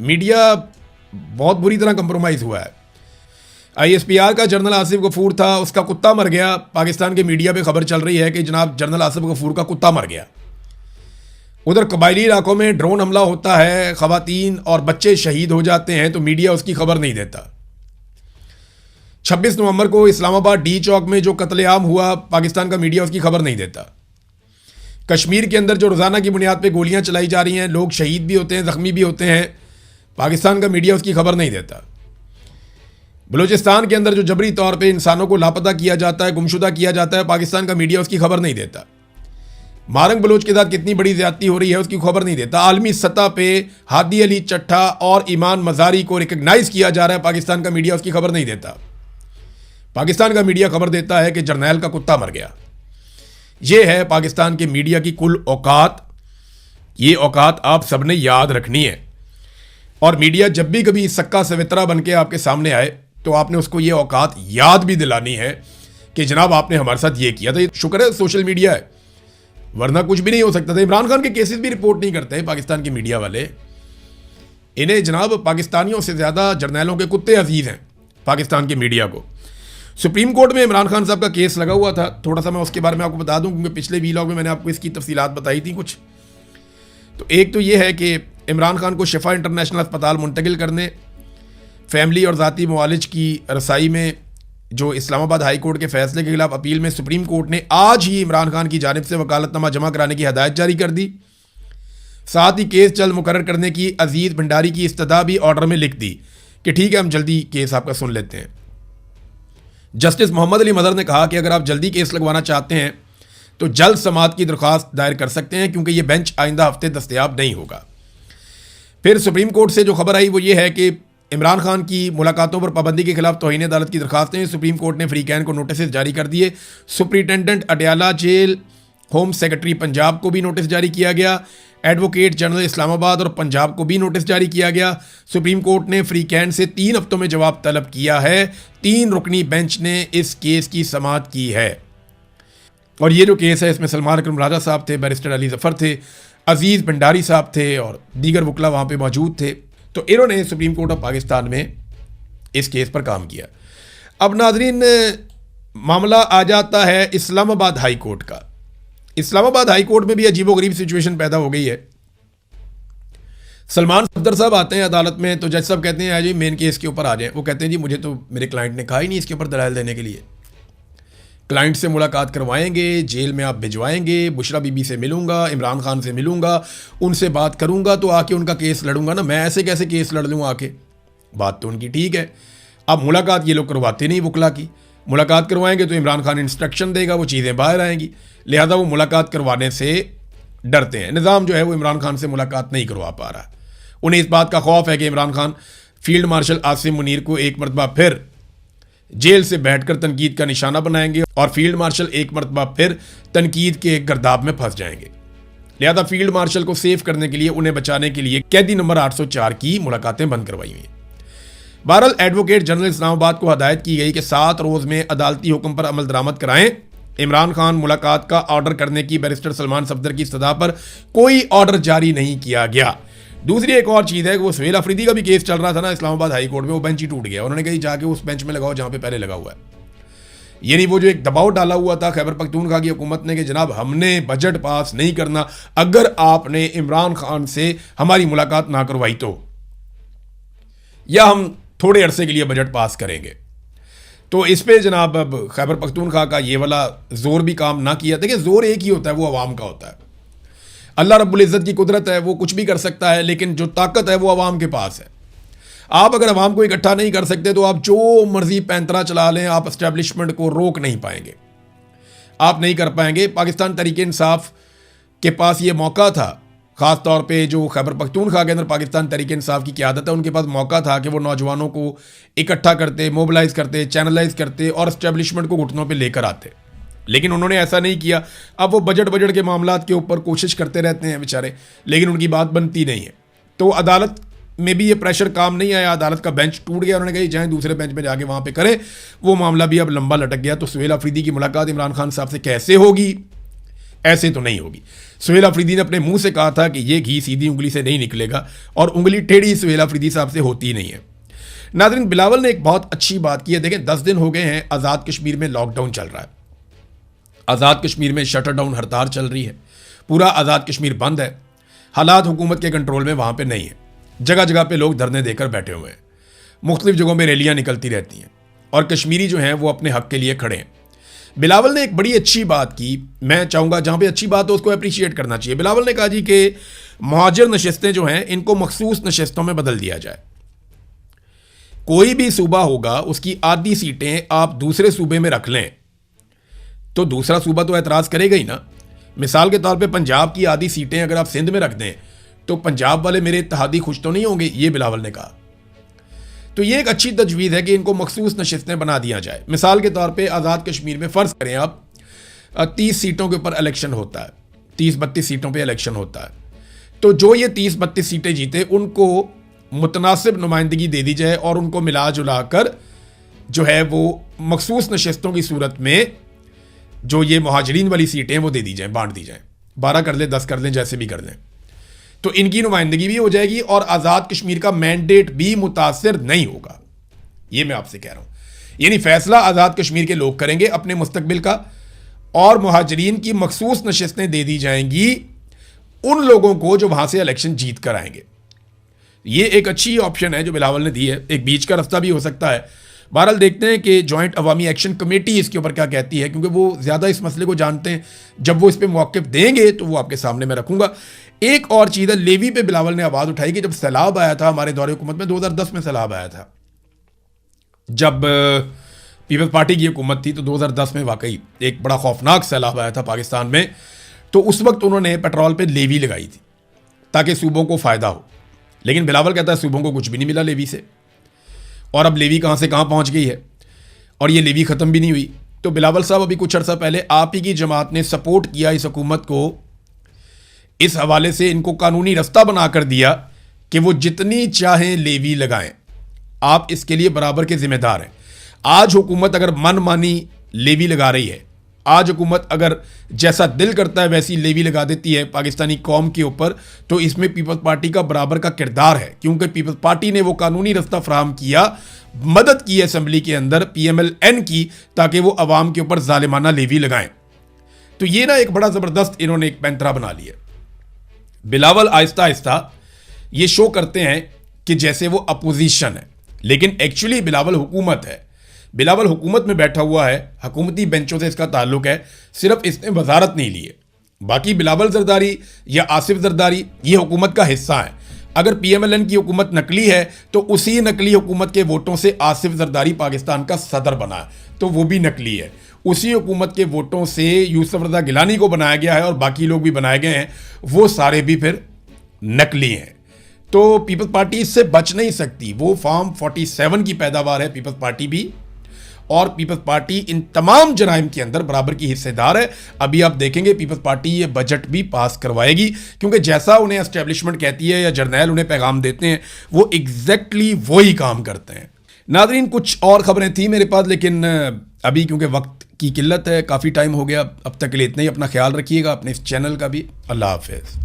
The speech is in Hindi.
मीडिया बहुत बुरी तरह कंप्रोमाइज़ हुआ है। ISPR का जनरल आसिफ गफूर था, उसका कुत्ता मर गया। पाकिस्तान के मीडिया पे खबर चल रही है कि जनाब जनरल आसिफ गफूर का कुत्ता मर गया। उधर कबायली इलाकों में ड्रोन हमला होता है, ख़वातीन और बच्चे शहीद हो जाते हैं, तो मीडिया उसकी खबर नहीं देता। 26 नवंबर को इस्लामाबाद डी चौक में जो कत्लेआम हुआ, पाकिस्तान का मीडिया उसकी खबर नहीं देता। कश्मीर के अंदर जो रोज़ाना की बुनियाद पे गोलियां चलाई जा रही हैं, लोग शहीद भी होते हैं, ज़ख्मी भी होते हैं, पाकिस्तान का मीडिया उसकी खबर नहीं देता। बलूचिस्तान के अंदर जो जबरी तौर पे इंसानों को लापता किया जाता है, गुमशुदा किया जाता है, पाकिस्तान का मीडिया उसकी खबर नहीं देता। मारंग बलोच के साथ कितनी बड़ी ज्यादती हो रही है, उसकी खबर नहीं देता। आलमी सतह पे हादी अली चट्टा और ईमान मजारी को रिकग्नाइज किया जा रहा है, पाकिस्तान का मीडिया उसकी खबर नहीं देता। पाकिस्तान का मीडिया खबर देता है कि जर्नैल का कुत्ता मर गया। यह है पाकिस्तान के मीडिया की कुल औकात। ये औकात आप सबने याद रखनी है, और मीडिया जब भी कभी सक्का सवित्रा बन के आपके सामने आए तो आपने उसको ये औकात याद भी दिलानी है कि जनाब आपने हमारे साथ ये किया था। ये शुक्र है सोशल मीडिया है, वरना कुछ भी नहीं हो सकता था। इमरान खान के केसेस भी रिपोर्ट नहीं करते पाकिस्तान के मीडिया वाले। इन्हें जनाब पाकिस्तानियों से ज़्यादा जर्नैलों के कुत्ते अजीज़ हैं पाकिस्तान के मीडिया को। सुप्रीम कोर्ट में इमरान खान साहब का केस लगा हुआ था, थोड़ा सा मैं उसके बारे में आपको बता दूं, क्योंकि पिछले वीलॉग में मैंने आपको इसकी तफसीलात बताई थी कुछ। तो एक तो ये है कि इमरान खान को शिफा इंटरनेशनल अस्पताल मुंतकिल करने, फैमिली और ज़ाती मुआलिज की रसाई में जो इस्लामाबाद हाई कोर्ट के फैसले के खिलाफ अपील में सुप्रीम कोर्ट ने आज ही इमरान खान की जानिब से वकालतनामा जमा कराने की हदायत जारी कर दी। साथ ही केस जल्द मुकर्रर करने की अजीज भंडारी की इस्तदा भी ऑर्डर में लिख दी कि ठीक है, हम जल्दी केस आपका सुन लेते हैं। जस्टिस मोहम्मद अली मदर ने कहा कि अगर आप जल्दी केस लगवाना चाहते हैं तो जल्द समाअत की दरख्वास्त दायर कर सकते हैं, क्योंकि यह बेंच आइंदा हफ्ते दस्तयाब नहीं होगा। फिर सुप्रीम कोर्ट से जो खबर आई वो ये है कि इमरान खान की मुलाकातों पर पाबंदी के खिलाफ तौहीन अदालत की दरखास्तें सुप्रीम कोर्ट ने फ्रीकैन को नोटिस जारी कर दिए। Superintendent Adiala jail, home secretary Punjab को भी नोटिस जारी किया गया। एडवोकेट जनरल इस्लामाबाद और पंजाब को भी नोटिस जारी किया गया। सुप्रीम कोर्ट ने फ्रीकैन से 3 हफ्तों में जवाब तलब किया है। 3 रुकनी बेंच ने इस केस की समाअत की है। और ये जो केस है इसमें सलमान अकरम राजा साहब थे, बैरिस्टर अली जफ़र थे, अजीज़ भंडारी साहब थे और दीगर वकला वहाँ पे मौजूद थे। तो इन्होंने सुप्रीम कोर्ट ऑफ पाकिस्तान में इस केस पर काम किया। अब नाजरीन, मामला आ जाता है इस्लामाबाद हाई कोर्ट का। इस्लामाबाद हाई कोर्ट में भी अजीबोगरीब सिचुएशन पैदा हो गई है। सलमान सफदर साहब आते हैं अदालत में, तो जज साहब कहते हैं जी मेन केस के ऊपर आ जाएं। वो कहते हैं जी मुझे तो मेरे क्लाइंट ने कहा ही नहीं इसके ऊपर दलाइल देने के लिए। क्लाइंट से मुलाकात करवाएंगे, जेल में आप भिजवाएंगे, बुशरा बीबी से मिलूंगा, इमरान खान से मिलूंगा, उनसे बात करूंगा तो आके उनका केस लड़ूंगा ना। मैं ऐसे कैसे केस लड़ लूँ आके? बात तो उनकी ठीक है। अब मुलाकात ये लोग करवाते नहीं वकला की। मुलाकात करवाएंगे तो इमरान खान इंस्ट्रक्शन देगा, वो चीज़ें बाहर आएंगी, लिहाजा वो मुलाकात करवाने से डरते हैं। निज़ाम जो है वो इमरान खान से मुलाकात नहीं करवा पा रहा। उन्हें इस बात का खौफ है कि इमरान खान फील्ड मार्शल आसिम मुनीर को एक मरतबा फिर जेल से बैठकर तनकीद का निशाना बनाएंगे और फील्ड मार्शल एक मरतबा फिर तनकीद के एक गर्दाब में फंस जाएंगे। लिहाजा फील्ड मार्शल को सेव करने के लिए, उन्हें बचाने के लिए कैदी नंबर 804 की मुलाकातें बंद करवाई हुई। बहरहाल एडवोकेट जनरल इस्लामाबाद को हदायत की गई कि 7 रोज़ में अदालती हुक्म पर अमल दरामद कराएं। इमरान खान मुलाकात का ऑर्डर करने की बैरिस्टर सलमान सफदर की इस्तदा पर कोई ऑर्डर जारी नहीं किया गया। दूसरी एक और चीज़ है कि वो सुहेल अफरीदी का भी केस चल रहा था ना इस्लामाबाद हाई कोर्ट में, वो बेंच ही टूट गया। उन्होंने कही जाके उस बेंच में लगाओ जहाँ पे पहले लगा हुआ है। यानी वो जो एक दबाव डाला हुआ था खैबर पख्तूनख्वा की हुकूमत ने कि जनाब हमने बजट पास नहीं करना अगर आपने इमरान खान से हमारी मुलाकात ना करवाई तो, या हम थोड़े अरसे के लिए बजट पास करेंगे। तो इस पे जनाब अब खैबर पख्तूनख्वा का ये वाला जोर भी काम ना किया। देखिए जोर एक ही होता है, वो अवाम का होता है। अल्लाह रब्बुल इज़्ज़त की कुदरत है, वो कुछ भी कर सकता है, लेकिन जो ताकत है वो अवाम के पास है। आप अगर अवाम को इकट्ठा नहीं कर सकते तो आप जो मर्जी पैंतरा चला लें, आप एस्टेब्लिशमेंट को रोक नहीं पाएंगे, आप नहीं कर पाएंगे। पाकिस्तान तहरीक इंसाफ के पास ये मौका था, ख़ास तौर पे जो खैबर पख्तूनख्वा के अंदर पाकिस्तान तहरीक इंसाफ की क़यादत है, उनके पास मौका था कि वो नौजवानों को इकट्ठा करते, मोबिलाइज करते, चैनलाइज करते और एस्टेब्लिशमेंट को घुटनों पे लेकर आते, लेकिन उन्होंने ऐसा नहीं किया। अब वो बजट के मामलात के ऊपर कोशिश करते रहते हैं बेचारे, लेकिन उनकी बात बनती नहीं है। तो अदालत में भी ये प्रेशर काम नहीं आया, अदालत का बेंच टूट गया। उन्होंने कहा जाएँ दूसरे बेंच में जाके वहाँ पे करें। वो मामला भी अब लंबा लटक गया। तो सुहेल अफरीदी की मुलाकात इमरान खान साहब से कैसे होगी, ऐसे तो नहीं होगी। सुहेल अफरीदी ने अपने मुंह से कहा था कि ये घी सीधी उंगली से नहीं निकलेगा, और उंगली टेढ़ी सुहेल अफरीदी साहब से होती ही नहीं है। नाज़रीन, बिलावल ने एक बहुत अच्छी बात की है। देखें, 10 दिन हो गए हैं आज़ाद कश्मीर में लॉकडाउन चल रहा है, आज़ाद कश्मीर में शटर डाउन हड़ताल चल रही है, पूरा आज़ाद कश्मीर बंद है, हालात हुकूमत के कंट्रोल में वहाँ पे नहीं है। जगह जगह पे लोग धरने देकर बैठे हुए हैं, मुख्तलिफ जगहों में रैलियाँ निकलती रहती हैं, और कश्मीरी जो हैं वो अपने हक के लिए खड़े हैं। बिलावल ने एक बड़ी अच्छी बात की, मैं चाहूँगा जहाँ पे अच्छी बात हो उसको अप्रिशिएट करना चाहिए। बिलावल ने कहा जी कि मुहाजिर नशस्तें जो हैं इनको मखसूस नशस्तों में बदल दिया जाए। कोई भी सूबा होगा उसकी आधी सीटें आप दूसरे सूबे में रख लें तो दूसरा सूबा तो एतराज़ करेगा ही ना। मिसाल के तौर पे पंजाब की आधी सीटें अगर आप सिंध में रख दें तो पंजाब वाले मेरे इत्तेहादी खुश तो नहीं होंगे, ये बिलावल ने कहा। तो ये एक अच्छी तजवीज़ है कि इनको मखसूस नशस्तें बना दिया जाए। मिसाल के तौर पे आज़ाद कश्मीर में फ़र्ज़ करें आप 30 सीटों के ऊपर इलेक्शन होता है, 30-32 सीटों पे इलेक्शन होता है, तो जो ये 30-32 सीटें जीते उनको मुतनासिब नुमाइंदगी दे दी जाए और उनको मिला जुला कर जो है वो मखसूस नशस्तों की सूरत में जो ये मुहाजिरीन वाली सीटें वो दे दी जाएं, बांट दी जाएं, 12 कर लें, 10 कर लें, जैसे भी कर लें, तो इनकी नुमाइंदगी भी हो जाएगी और आज़ाद कश्मीर का मैंडेट भी मुतासिर नहीं होगा। ये मैं आपसे कह रहा हूँ। यानी फैसला आज़ाद कश्मीर के लोग करेंगे अपने मुस्तकबिल का, और मुहाजिरीन की मखसूस नशस्तें दे दी जाएंगी उन लोगों को जो वहाँ से इलेक्शन जीत कर आएंगे। ये एक अच्छी ऑप्शन है जो बिलावल ने दी है, एक बीच का रास्ता भी हो सकता है। बहरहाल देखते हैं कि जॉइंट अवामी एक्शन कमेटी इसके ऊपर क्या कहती है, क्योंकि वो ज़्यादा इस मसले को जानते हैं। जब वो इस पर मौक़िफ़ देंगे तो वो आपके सामने मैं रखूँगा। एक और चीज़ है, लेवी पे बिलावल ने आवाज़ उठाई कि जब सैलाब आया था हमारे दौरे हुकूमत में, 2010 में सैलाब आया था, जब पीपल्स पार्टी की हुकूमत थी, तो 2010 में वाकई एक बड़ा खौफनाक सैलाब आया था पाकिस्तान में। तो उस वक्त उन्होंने पेट्रोल पे लेवी लगाई थी ताकि सूबों को फ़ायदा हो, लेकिन बिलावल कहता है सूबों को कुछ भी नहीं मिला लेवी से, और अब लेवी कहाँ से कहाँ पहुँच गई है और ये लेवी ख़त्म भी नहीं हुई। तो बिलावल साहब, अभी कुछ अर्सा पहले आप ही की जमात ने सपोर्ट किया इस हुकूमत को, इस हवाले से इनको कानूनी रास्ता बना कर दिया कि वो जितनी चाहें लेवी लगाएं, आप इसके लिए बराबर के जिम्मेदार हैं। आज हुकूमत अगर मनमानी लेवी लगा रही है, आज हुकूमत अगर जैसा दिल करता है वैसी लेवी लगा देती है पाकिस्तानी कौम के ऊपर, तो इसमें पीपल्स पार्टी का बराबर का किरदार है, क्योंकि पीपल्स पार्टी ने वो कानूनी रास्ता फराहम किया, मदद की असेंबली के अंदर PMLN की, ताकि वो अवाम के ऊपर जालिमाना लेवी लगाएं। तो ये ना एक बड़ा ज़बरदस्त इन्होंने एक पैंतरा बना लिया। बिलावल आहिस्ता आहिस्ता ये शो करते हैं कि जैसे वो अपोजिशन है, लेकिन एक्चुअली बिलावल हुकूमत है। बिलावल हुकूमत में बैठा हुआ है, हुकूमती बेंचों से इसका ताल्लुक है, सिर्फ इसने वजारत नहीं ली है। बाकी बिलावल जरदारी या आसिफ जरदारी ये हुकूमत का हिस्सा है। अगर PMLN की हुकूमत नकली है तो उसी नकली हुकूमत के वोटों से आसिफ जरदारी पाकिस्तान का सदर बना है, तो वो भी नकली है। उसी हुकूमत के वोटों से यूसुफ रज़ा गिलानी को बनाया गया है और बाकी लोग भी बनाए गए हैं, वो सारे भी फिर नकली हैं। तो पीपल्स पार्टी इससे बच नहीं सकती। वो फॉर्म 47 की पैदावार है पीपल्स पार्टी भी, और पीपल्स पार्टी इन तमाम जराइम के अंदर बराबर की हिस्सेदार है। अभी आप देखेंगे पीपल्स पार्टी ये बजट भी पास करवाएगी, क्योंकि जैसा उन्हें एस्टेब्लिशमेंट कहती है या जर्नैल उन्हें पैगाम देते हैं, वो एग्जैक्टली वही काम करते हैं। नाज़रीन, कुछ और खबरें थी मेरे पास, लेकिन अभी क्योंकि वक्त की किल्लत है, काफ़ी टाइम हो गया। अब तक के लिए इतना ही। अपना ख्याल रखिएगा, अपने इस चैनल का भी। अल्लाह हाफ़िज़।